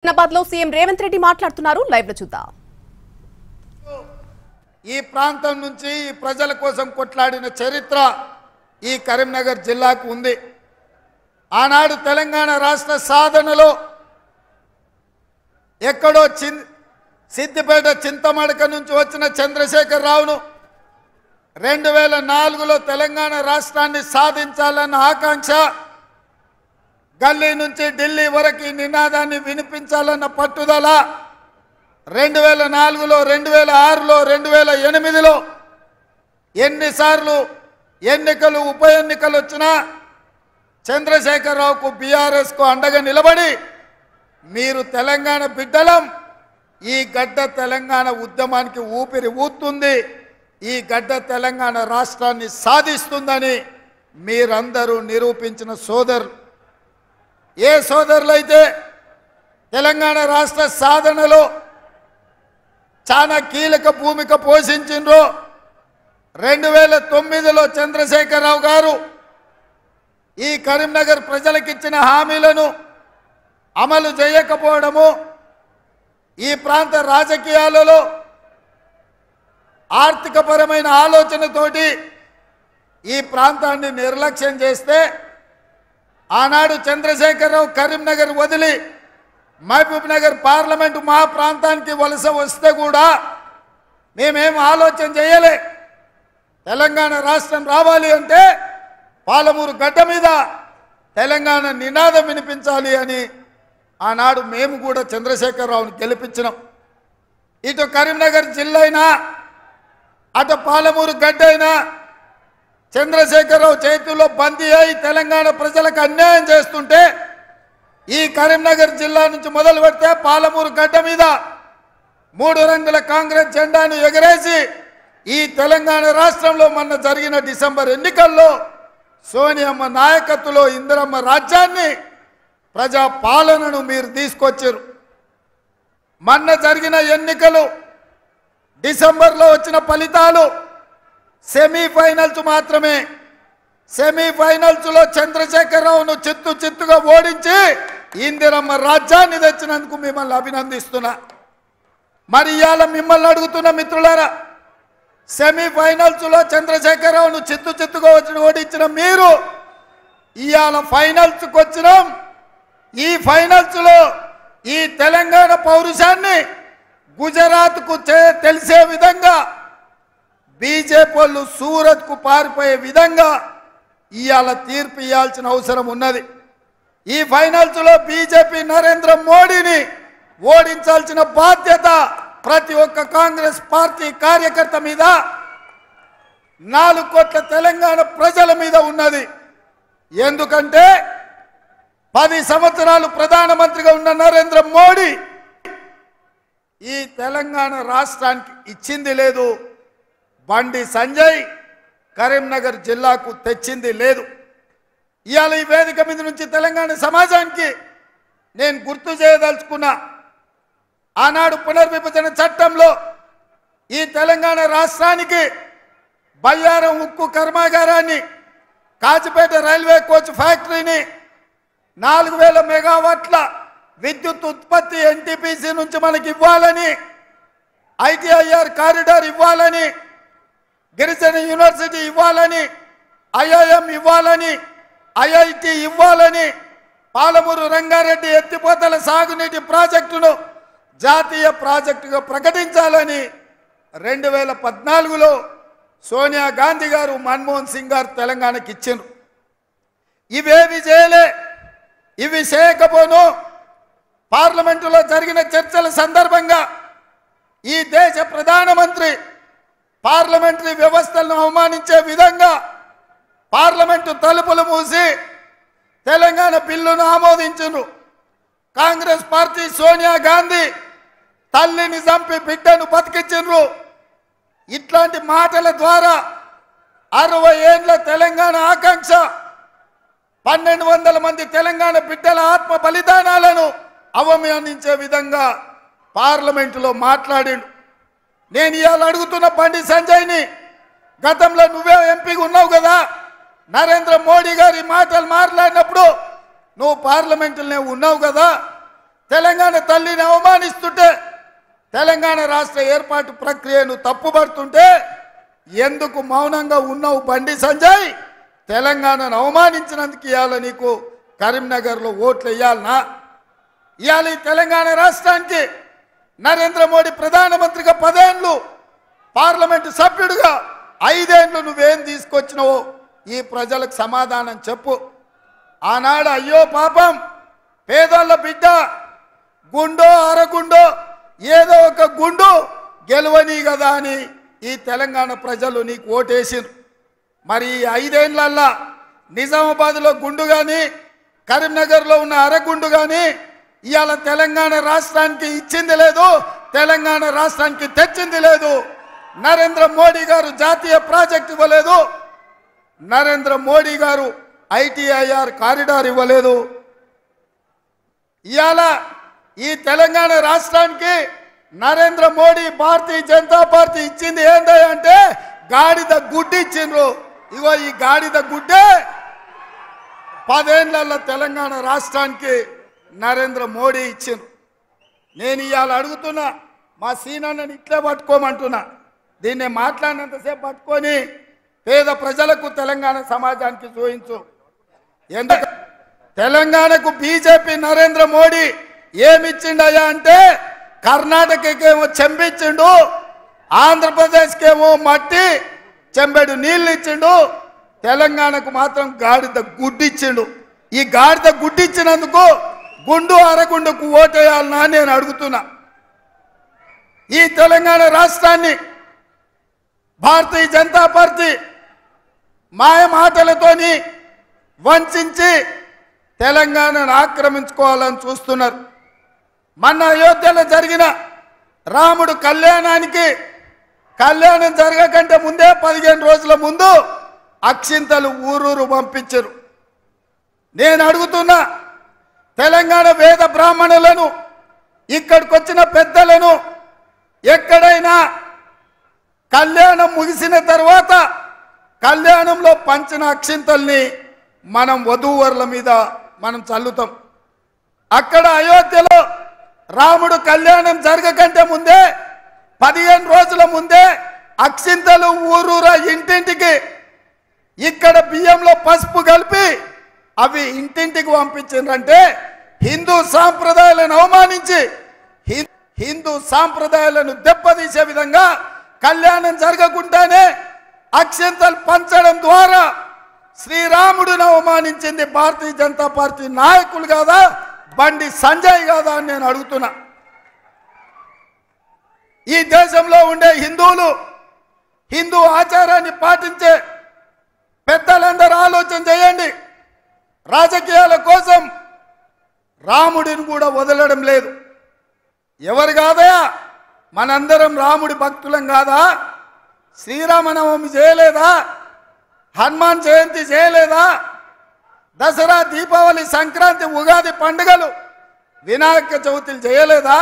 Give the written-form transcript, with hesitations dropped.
హైదరాబాద్లో సీఎం రేవంత్ రెడ్డి మాట్లాడుతున్నారు. లైవ్ లో చూద్దాం. ఈ ప్రాంతం నుంచి ఈ ప్రజల కోసం కొట్లాడిన చరిత్ర ఈ కరీంనగర్ జిల్లాకు ఉంది. ఆనాడు తెలంగాణ రాష్ట్ర సాధనలో ఎక్కడో సిద్దిపేట చింతమడక నుంచి వచ్చిన చంద్రశేఖర్ రావును 2004లో తెలంగాణ రాష్ట్రాన్ని సాధించాలన్న ఆకాంక్ష, గల్లీ నుంచి ఢిల్లీ వరకు ఈ నినాదాన్ని వినిపించాలన్న పట్టుదల 2004లో 2006లో 2008లో ఎన్నిసార్లు ఎన్నికలు ఉప ఎన్నికలు వచ్చినా చంద్రశేఖరరావుకు బీఆర్ఎస్కు అండగా నిలబడి మీరు తెలంగాణ బిడ్డలం, ఈ గడ్డ తెలంగాణ ఉద్యమానికి ఊపిరి ఊతుంది, ఈ గడ్డ తెలంగాణ రాష్ట్రాన్ని సాధిస్తుందని మీరందరూ నిరూపించిన సోదరులు. ఏ సోదరులైతే తెలంగాణ రాష్ట్ర సాధనలో చాలా కీలక భూమిక పోషించిండ్రో 2009లో చంద్రశేఖరరావు గారు ఈ కరీంనగర్ ప్రజలకిచ్చిన హామీలను అమలు చేయకపోవడము, ఈ ప్రాంత రాజకీయాలలో ఆర్థికపరమైన ఆలోచనతోటి ఈ ప్రాంతాన్ని నిర్లక్ష్యం చేస్తే ఆనాడు చంద్రశేఖరరావు కరీంనగర్ వదిలి మహబూబ్ నగర్ పార్లమెంటు మా ప్రాంతానికి వలస వస్తే కూడా మేమేం ఆలోచన చేయలే. తెలంగాణ రాష్ట్రం రావాలి అంటే పాలమూరు గడ్డ మీద తెలంగాణ నినాదం వినిపించాలి అని ఆనాడు మేము కూడా చంద్రశేఖరరావుని గెలిపించినాం. ఇటు కరీంనగర్ జిల్లా అయినా అటు పాలమూరు గడ్డ అయినా చంద్రశేఖరరావు చేతుల్లో బందీ అయి తెలంగాణ ప్రజలకు అన్యాయం చేస్తుంటే ఈ కరీంనగర్ జిల్లా నుంచి మొదలు పెడితే పాలమూరు గడ్డ మీద 3 రంగుల కాంగ్రెస్ జెండాను ఎగరేసి ఈ తెలంగాణ రాష్ట్రంలో మొన్న జరిగిన డిసెంబర్ ఎన్నికల్లో సోనియమ్మ నాయకత్వంలో ఇందిరమ్మ రాజ్యాన్ని, ప్రజా పాలనను మీరు తీసుకొచ్చారు. మొన్న జరిగిన ఎన్నికలు డిసెంబర్లో వచ్చిన ఫలితాలు సెమీఫైనల్స్ మాత్రమే. సెమీఫైనల్స్లో చంద్రశేఖరరావును చిత్తుగా ఓడించి ఇందిరమ్మ రాజ్యాన్ని తెచ్చినందుకు మిమ్మల్ని అభినందిస్తున్నా. మరి ఇవాళ మిమ్మల్ని అడుగుతున్న మిత్రులారా, సెమీఫైనల్స్లో చంద్రశేఖరరావును చిత్తుగా ఓడించిన మీరు ఇవాళ ఫైనల్స్కి వచ్చినాం. ఈ ఫైనల్స్లో ఈ తెలంగాణ పౌరుషాన్ని గుజరాత్కు తెలిసే విధంగా బీజేపీ వాళ్ళు సూరత్కు పారిపోయే విధంగా ఇవాళ తీర్పు ఇవ్వాల్సిన అవసరం ఉన్నది. ఈ ఫైనల్స్లో బీజేపీ నరేంద్ర మోడీని ఓడించాల్సిన బాధ్యత ప్రతి ఒక్క కాంగ్రెస్ పార్టీ కార్యకర్త మీద, 4 కోట్ల తెలంగాణ ప్రజల మీద ఉన్నది. ఎందుకంటే 10 సంవత్సరాలు ప్రధానమంత్రిగా ఉన్న నరేంద్ర మోడీ ఈ తెలంగాణ రాష్ట్రానికి ఇచ్చింది లేదు, బండి సంజయ్ కరీంనగర్ జిల్లాకు తెచ్చింది లేదు. ఇవాళ ఈ వేదిక మీద నుంచి తెలంగాణ సమాజానికి నేను గుర్తు చేయదలుచుకున్నా, ఆనాడు పునర్విభజన చట్టంలో ఈ తెలంగాణ రాష్ట్రానికి బయ్యారం ఉక్కు కర్మాగారాన్ని, కాచిపేట రైల్వే కోచ్ ఫ్యాక్టరీని, 4000 మెగావాట్ల విద్యుత్ ఉత్పత్తి ఎన్టీపీసీ నుంచి మనకి ఇవ్వాలని, ఐటీఐఆర్ కారిడార్ ఇవ్వాలని, గిరిజన యూనివర్సిటీ ఇవ్వాలని, ఐఐఎం ఇవ్వాలని, ఐఐటి ఇవ్వాలని, పాలమూరు రంగారెడ్డి ఎత్తిపోతల సాగునీటి ప్రాజెక్టును జాతీయ ప్రాజెక్టుగా ప్రకటించాలని 2014లో సోనియా గాంధీ గారు, మన్మోహన్ సింగ్ గారు తెలంగాణకి ఇచ్చారు. ఇవేవి చేయలే. ఇవి చేయకపోను పార్లమెంటులో జరిగిన చర్చల సందర్భంగా ఈ దేశ ప్రధానమంత్రి పార్లమెంటరీ వ్యవస్థలను అవమానించే విధంగా పార్లమెంటు తలుపులు మూసి తెలంగాణ బిల్లును ఆమోదించారు. కాంగ్రెస్ పార్టీ సోనియా గాంధీ తల్లిని చంపి బిడ్డను బతికించారు. ఇట్లాంటి మాటల ద్వారా 60 ఏళ్ల తెలంగాణ ఆకాంక్ష, 1200 మంది తెలంగాణ బిడ్డల ఆత్మ బలిదానాలను అవమానించే విధంగా పార్లమెంటులో మాట్లాడిండు. నేను ఇవాళ అడుగుతున్న బండి సంజయ్ని, గతంలో నువ్వే ఎంపీగా ఉన్నావు కదా, నరేంద్ర మోడీ గారి మాటలు మాట్లాడినప్పుడు నువ్వు పార్లమెంటులోనే ఉన్నావు కదా, తెలంగాణ తల్లిని అవమానిస్తుంటే, తెలంగాణ రాష్ట్ర ఏర్పాటు ప్రక్రియను తప్పుపడుతుంటే ఎందుకు మౌనంగా ఉన్నావు బండి సంజయ్? తెలంగాణను అవమానించినందుకు ఇవాళ నీకు కరీంనగర్లో ఓట్లు వేయాలనా? ఇవాళ ఈ తెలంగాణ రాష్ట్రానికి నరేంద్ర మోడీ ప్రధానమంత్రిగా 10 ఏళ్ళు, పార్లమెంటు సభ్యుడిగా 5 ఏళ్ళు నువ్వేం తీసుకొచ్చినావో ఈ ప్రజలకు సమాధానం చెప్పు. ఆనాడు అయ్యో పాపం పేదోళ్ళ బిడ్డ గుండో అరగుండో ఏదో ఒక గుండు గెలవని కదా అని ఈ తెలంగాణ ప్రజలు నీకు ఓటేసిండ్రు. మరి ఈ 5 ఏళ్లల్లా నిజామాబాద్లో గుండు కానీ, కరీంనగర్లో ఉన్న అరగుండు కానీ ఇవాళ తెలంగాణ రాష్ట్రానికి ఇచ్చింది లేదు, తెలంగాణ రాష్ట్రానికి తెచ్చింది లేదు. నరేంద్ర మోడీ గారు జాతీయ ప్రాజెక్ట్ ఇవ్వలేదు, నరేంద్ర మోడీ గారు ఐటీఐఆర్ కారిడార్ ఇవ్వలేదు. ఇవాళ ఈ తెలంగాణ రాష్ట్రానికి నరేంద్ర మోడీ భారతీయ జనతా పార్టీ ఇచ్చింది ఏంటంటే గాడిద గుడ్డి ఇచ్చిండ్రు. ఇగో ఈ గాడిద గుడ్డే 10 ఏళ్లలో తెలంగాణ రాష్ట్రానికి నరేంద్ర మోడీ ఇచ్చిండ్రు. నేను ఇవాళ అడుగుతున్నా, మా సీనన్నని ఇట్లే పట్టుకోమంటున్నా. దీన్ని మాట్లాడినంతసేపు పట్టుకొని పేద ప్రజలకు తెలంగాణ సమాజానికి చూపించు. ఎందుకు తెలంగాణకు బీజేపీ నరేంద్ర మోడీ ఏమిచ్చిండయా అంటే కర్ణాటకకేమో చెంబిచ్చిండు, ఆంధ్రప్రదేశ్కేమో మట్టి చెంబెడు నీళ్ళు ఇచ్చిండు, తెలంగాణకు మాత్రం గాడిద గుడ్డిచ్చిండు. ఈ గాడిద గుడ్డిచ్చినందుకు గుండు అరగుండుకు ఓటేయాలనా నేను అడుగుతున్నా. ఈ తెలంగాణ రాష్ట్రాన్ని భారతీయ జనతా పార్టీ మాయ మాటలతోని వంచి తెలంగాణను ఆక్రమించుకోవాలని చూస్తున్నారు. మొన్న అయోధ్యలో జరిగిన రాముడు కళ్యాణం జరగకంటే ముందే 15 రోజుల ముందు అక్షింతలు ఊరూరు పంపించరు. నేను అడుగుతున్నా, తెలంగాణ వేద బ్రాహ్మణులను, ఇక్కడికి వచ్చిన పెద్దలను ఎక్కడైనా కళ్యాణం ముగిసిన తర్వాత కళ్యాణంలో పంచిన అక్షింతల్ని మనం వధూవరుల మీద మనం చల్లుతాం. అక్కడ అయోధ్యలో రాముడు కళ్యాణం జరగకంటే ముందే 15 రోజుల ముందే అక్షింతలు ఊరూరా ఇంటింటికి ఇక్కడ బియ్యంలో పసుపు కలిపి అవి ఇంటింటికి పంపించిందంటే హిందూ సాంప్రదాయాలను అవమానించి హిందూ సాంప్రదాయాలను దెబ్బతీసే విధంగా కళ్యాణం జరగకుండానే అక్షింతలు పంచడం ద్వారా శ్రీరాముడిని అవమానించింది భారతీయ జనతా పార్టీ నాయకులు కాదా, బండి సంజయ్ కాదా అని నేను అడుగుతున్నా. ఈ దేశంలో ఉండే హిందువులు, హిందూ ఆచారాన్ని పాటించే పెద్దలందరూ ఆలోచన చేయండి. రాజకీయాల కోసం రాముడిని కూడా వదలడం లేదు. ఎవరు కాదయా, మనందరం రాముడి భక్తులం కాదా? శ్రీరామనవమి చేయలేదా? హనుమాన్ జయంతి చేయలేదా? దసరా, దీపావళి, సంక్రాంతి, ఉగాది పండుగలు, వినాయక చవితులు చేయలేదా?